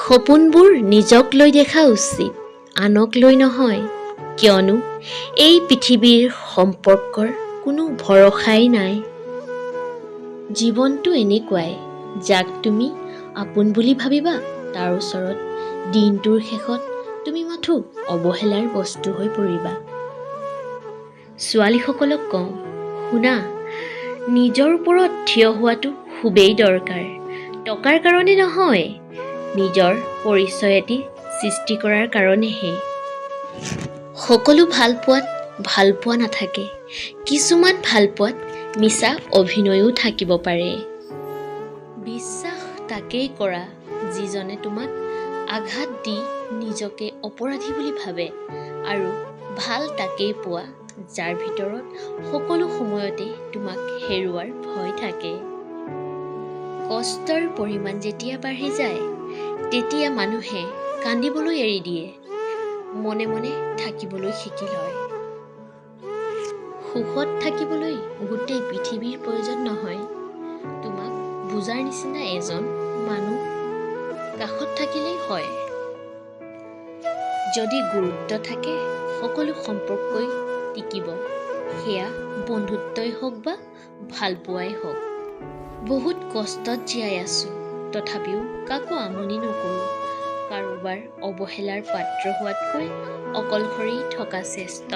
সপোনবোৰ নিজক লৈ দেখা উচিত, আনক লৈ নহয়। কিয়নো এই পৃথিৱীৰ সম্পৰ্কৰ কোনো ভৰসাই নাই। জীৱনটো এনেকুৱাই, যাক তুমি আপোন বুলি ভাবিবা, তাৰ ওচৰত দিনটোৰ শেষত তুমি মাথো অৱহেলাৰ বস্তু হৈ পৰিবা। ছোৱালীসকলক কওঁ, শুনা, নিজৰ ওপৰত থিয় হোৱাটো খুবেই দৰকাৰ। টকাৰ কাৰণে নহয়, নিজৰ পৰিচয় এটি সৃষ্টি কৰাৰ কাৰণেহে। সকলো ভালপোৱাত ভালপোৱা নাথাকে, কিছুমান ভালপোৱাত মিছা অভিনয়ো থাকিব পাৰে। বিশ্বাস তাকেই কৰা যিজনে তোমাক আঘাত দি নিজকে অপৰাধী বুলি ভাবে, আৰু ভাল তাকেই পোৱা যাৰ ভিতৰত সকলো সময়তে তোমাক হেৰুৱাৰ ভয় থাকে। কষ্টৰ পৰিমাণ যেতিয়া বাঢ়ি যায়, তেতিয়া মানুহে কান্দিবলৈ এৰি দিয়ে, মনে মনে থাকিবলৈ শিকি লয়। সুখত থাকিবলৈ গোটেই পৃথিৱীৰ প্ৰয়োজন নহয়, তোমাক বুজাৰ নিচিনা এজন মানুহ কাষত থাকিলেই হয়। যদি গুৰুত্ব থাকে, সকলো সম্পৰ্কই টিকিব, সেয়া বন্ধুত্বই হওক বা ভালপোৱাই হওক। বহুত কষ্টত জীয়াই আছোঁ, তথাপিও কাকো আমনি নকৰোঁ। কাৰোবাৰ অৱহেলাৰ পাত্ৰ হোৱাতকৈ অকলশৰে থকা শ্ৰেষ্ঠ।